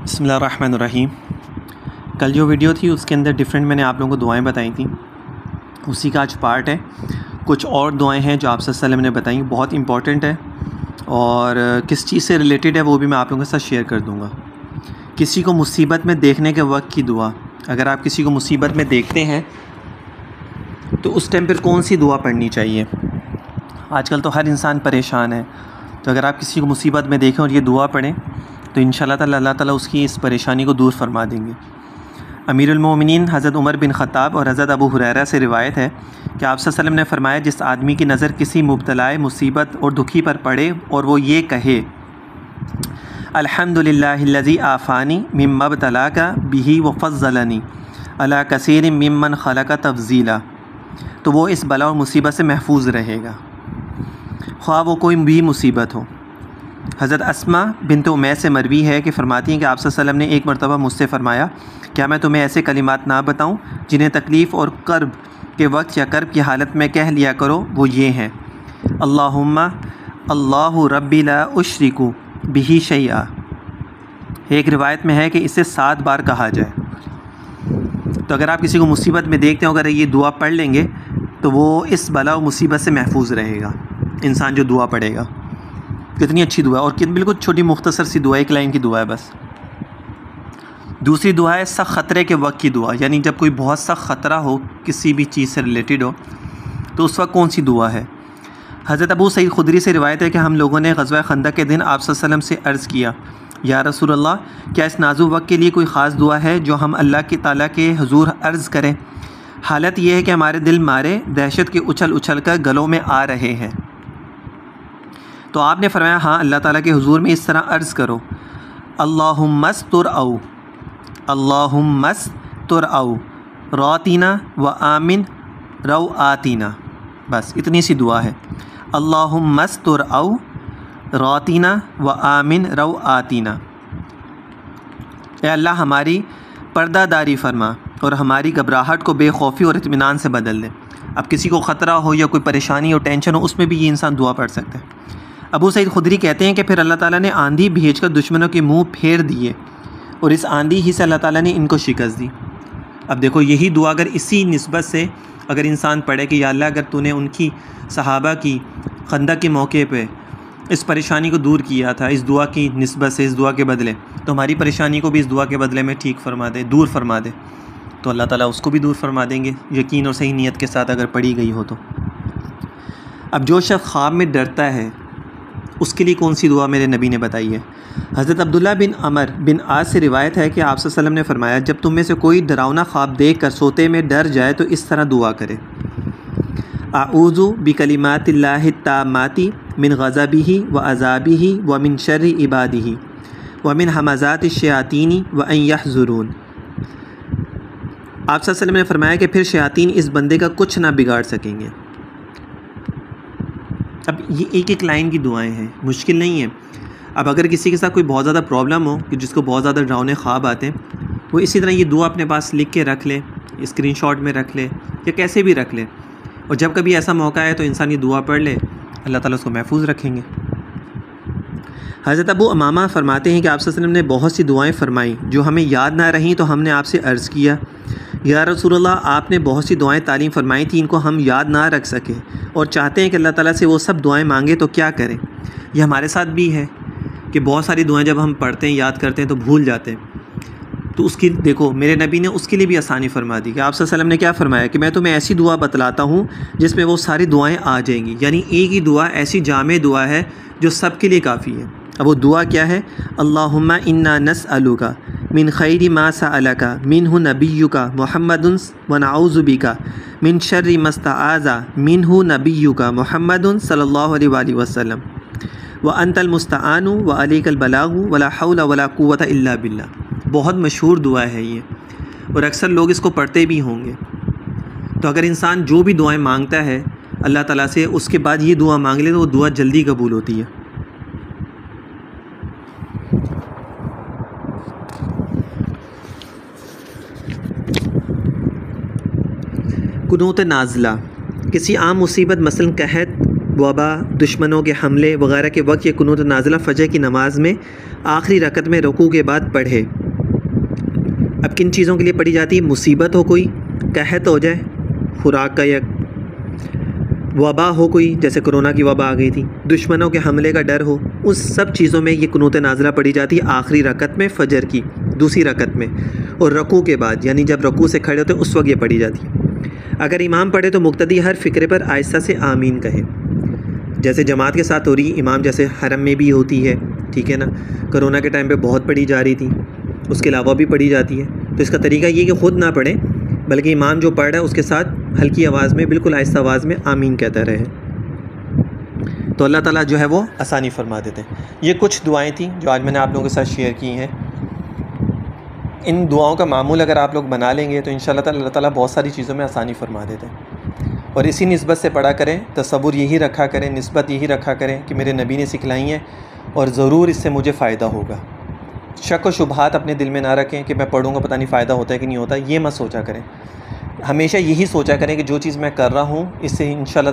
بسم اللہ الرحمن الرحیم۔ کل جو ویڈیو تھی اس کے اندر ڈیفرنٹ میں نے آپ لوگوں کو دعائیں بتائی تھیں، اسی کا آج پارٹ ہے۔ کچھ اور دعائیں ہیں جو آپ صلی اللہ علیہ وسلم نے بتائیں، بہت امپورٹنٹ ہے اور کس چیز سے ریلیٹڈ ہے وہ بھی میں آپ لوگوں کے ساتھ شیئر کر دوں گا۔ کسی کو مصیبت میں دیکھنے کے وقت کی دعا، اگر آپ کسی کو مصیبت میں دیکھتے ہیں تو اس ٹائم پر کون سی دعا پڑھنی چاہیے؟ آج کل تو ہر انسان پریشان ہے، تو اگر آپ کسی کو مصیبت میں دیکھیں اور یہ دعا پڑھیں تو انشاءاللہ تعالی اللہ تعالیٰ اس کی اس پریشانی کو دور فرما دیں گے۔ امیر المومنین حضرت عمر بن خطاب اور حضرت ابو ہریرہ سے روایت ہے کہ آپ صلی اللہ علیہ وسلم نے فرمایا، جس آدمی کی نظر کسی مبتلائے مصیبت اور دکھی پر پڑے اور وہ یہ کہے الحمدللہ الذی عافانی مما ابتلاک بہ وفضلنی علی کثیر ممن خلق تفضیلا، تو وہ اس بلا اور مصیبت سے محفوظ رہے گا، خواہ وہ کوئی بھی مصیبت ہو۔ حضرت اسماء بنت امیس سے مروی ہے کہ فرماتی ہیں کہ آپ صلی اللہ علیہ وسلم نے ایک مرتبہ مجھ سے فرمایا، کیا میں تمہیں ایسے کلمات نہ بتاؤں جنہیں تکلیف اور کرب کے وقت یا کرب کی حالت میں کہہ لیا کرو؟ وہ یہ ہیں، اللہم اللہ ربی لا اشرک بہ شیئا۔ ایک روایت میں ہے کہ اسے 7 بار کہا جائے۔ تو اگر آپ کسی کو مصیبت میں دیکھتے ہو، اگر یہ دعا پڑھ لیں گے تو وہ اس بلا و مصیبت سے محفوظ رہے گا، انسان جو دعا پڑھے گا۔ کتنی اچھی دعا ہے اور بالکل چھوٹی مختصر سی دعا، 1 لائن کی دعا ہے بس۔ دوسری دعا ہے سخت خطرے کے وقت کی دعا، یعنی جب کوئی بہت سخت خطرہ ہو، کسی بھی چیز سے ریلیٹڈ ہو، تو اس وقت کون سی دعا ہے؟ حضرت ابو سعید خدری سے روایت ہے کہ ہم لوگوں نے غزوہ خندق کے دن آپ صلی اللہ علیہ وسلم سے عرض کیا، یا رسول اللہ، کیا اس نازک وقت کے لیے کوئی خاص دعا ہے جو ہم اللہ کی تعالیٰ کے حضور عرض کریں؟ حالت یہ ہے کہ ہمارے دل مارے دہشت کے اچھل اچھل کر گلوں میں آ رہے ہیں۔ تو آپ نے فرمایا، ہاں، اللہ تعالیٰ کے حضور میں اس طرح عرض کرو، اللہم استر او اللہم استر او راتینا و آمن رو آتینا، بس اتنی سی دعا ہے، اللہم استر او راتینا و آمن رو آتینا۔ اے اللہ ہماری پردہ داری فرما اور ہماری گھبراہٹ کو بے خوفی اور اطمینان سے بدل دے۔ اب کسی کو خطرہ ہو یا کوئی پریشانی اور ٹینشن ہو، اس میں بھی یہ انسان دعا پڑھ سکتا ہے۔ ابو سعید خدری کہتے ہیں کہ پھر اللہ تعالیٰ نے آندھی بھیج کر دشمنوں کے منہ پھیر دیے اور اس آندھی ہی سے اللہ تعالیٰ نے ان کو شکست دی۔ اب دیکھو، یہی دعا اگر اسی نسبت سے اگر انسان پڑھے کہ یا اللہ، اگر تو نے ان کی صحابہ کی خندق کے موقع پہ اس پریشانی کو دور کیا تھا اس دعا کی نسبت سے، اس دعا کے بدلے، تو ہماری پریشانی کو بھی اس دعا کے بدلے میں ٹھیک فرما دے، دور فرما دے، تو اللہ تعالیٰ اس کو بھی دور فرما دیں گے، یقین اور صحیح نیت کے ساتھ اگر پڑھی گئی ہو تو۔ اب جو شخص خواب میں ڈرتا ہے، اس کے لیے کون سی دعا میرے نبی نے بتائی ہے؟ حضرت عبداللہ بن عمر بن عاص سے روایت ہے کہ آپ صلی اللہ علیہ وسلم نے فرمایا، جب تم میں سے کوئی ڈراؤنا خواب دیکھ کر سوتے میں ڈر جائے تو اس طرح دعا کرے، اعوذ بکلمات اللہ التامات من غضبہ وعذابہ ومن شر عبادہ ومن ہمزات الشیاطین وان یحضرون۔ آپ صلی اللہ علیہ وسلم نے فرمایا کہ پھر شیاطین اس بندے کا کچھ نہ بگاڑ سکیں گے۔ اب یہ 1 لائن کی دعائیں ہیں، مشکل نہیں ہے۔ اب اگر کسی کے ساتھ کوئی بہت زیادہ پرابلم ہو کہ جس کو بہت زیادہ ڈراؤنے خواب آتے ہیں، وہ اسی طرح یہ دعا اپنے پاس لکھ کے رکھ لے، اسکرین شاٹ میں رکھ لے یا کیسے بھی رکھ لے، اور جب کبھی ایسا موقع ہے تو انسان یہ دعا پڑھ لے، اللہ تعالیٰ اس کو محفوظ رکھیں گے۔ حضرت ابو امامہ فرماتے ہیں کہ آپ صلی اللہ علیہ وسلم نے بہت سی دعائیں فرمائیں، جو ہمیں یاد نہ رہیں تو ہم نے آپ سے عرض کیا، یا رسول اللہ، آپ نے بہت سی دعائیں تعلیم فرمائی تھیں، ان کو ہم یاد نہ رکھ سکے اور چاہتے ہیں کہ اللہ تعالیٰ سے وہ سب دعائیں مانگے، تو کیا کریں؟ یہ ہمارے ساتھ بھی ہے کہ بہت ساری دعائیں جب ہم پڑھتے ہیں، یاد کرتے ہیں تو بھول جاتے ہیں۔ تو اس کی دیکھو، میرے نبی نے اس کے لیے بھی آسانی فرما دی کہ آپ صلی اللہ علیہ وسلم نے کیا فرمایا کہ میں تمہیں ایسی دعا بتلاتا ہوں جس میں وہ ساری دعائیں آ جائیں گی، یعنی ایک ہی دعا ایسی جامع دعا ہے جو سب کے لیے کافی ہے۔ اب وہ دعا کیا ہے؟ اللہم انا نسألک من خیر ما سألک منہ نبیک محمد ونعوذ بک من شر ما استعاذ منہ نبیک محمد صلی اللہ علیہ وآلہ وسلم وانت المستعان وعلیک البلاغ ولا حول ولا قوة الا باللہ۔ بہت مشہور دعا ہے یہ، اور اکثر لوگ اس کو پڑھتے بھی ہوں گے۔ تو اگر انسان جو بھی دعائیں مانگتا ہے اللہ تعالیٰ سے، اس کے بعد یہ دعا مانگ لے تو وہ دعا جلدی قبول ہوتی ہے۔ قنوت نازلہ، کسی عام مصیبت مثلا قحط وبا، دشمنوں کے حملے وغیرہ کے وقت یہ قنوت نازلہ فجر کی نماز میں آخری رکعت میں رکوع کے بعد پڑھے۔ اب کن چیزوں کے لیے پڑھی جاتی ہے؟ مصیبت ہو کوئی، قحط ہو جائے، خوراک کا یک، وبا ہو کوئی جیسے کرونا کی وبا آ گئی تھی، دشمنوں کے حملے کا ڈر ہو، اس سب چیزوں میں یہ قنوت نازلہ پڑھی جاتی ہے آخری رکعت میں فجر کی، دوسری رکعت میں، اور رکوع کے بعد، یعنی جب رکوع سے کھڑے ہوتے اس وقت یہ پڑھی جاتی ہے۔ اگر امام پڑھے تو مقتدی ہر فقرے پر آہستہ سے آمین کہے، جیسے جماعت کے ساتھ ہو رہی، امام جیسے حرم میں بھی ہوتی ہے، ٹھیک ہے نا، کرونا کے ٹائم پہ بہت پڑھی جا رہی تھی، اس کے علاوہ بھی پڑھی جاتی ہے، تو اس کا طریقہ یہ کہ خود نہ پڑھیں بلکہ امام جو پڑھ رہا ہے اس کے ساتھ ہلکی آواز میں، بالکل آہستہ آواز میں آمین کہتا رہے، تو اللہ تعالیٰ جو ہے وہ آسانی فرما دیتے ہیں۔ یہ کچھ دعائیں تھیں جو آج میں نے آپ لوگوں کے ساتھ شیئر کی ہیں۔ ان دعاؤں کا معمول اگر آپ لوگ بنا لیں گے تو انشاءاللہ تعالیٰ اللہ تعالیٰ بہت ساری چیزوں میں آسانی فرما دیتے ہیں، اور اسی نسبت سے پڑھا کریں، تصور یہی رکھا کریں، نسبت یہی رکھا کریں کہ میرے نبی نے سکھلائی ہیں اور ضرور اس سے مجھے فائدہ ہوگا۔ شک و شبہات اپنے دل میں نہ رکھیں کہ میں پڑھوں گا پتہ نہیں فائدہ ہوتا ہے کہ نہیں ہوتا، یہ مت سوچا کریں، ہمیشہ یہی سوچا کریں کہ جو چیز میں کر رہا ہوں اس سے انشاءاللہ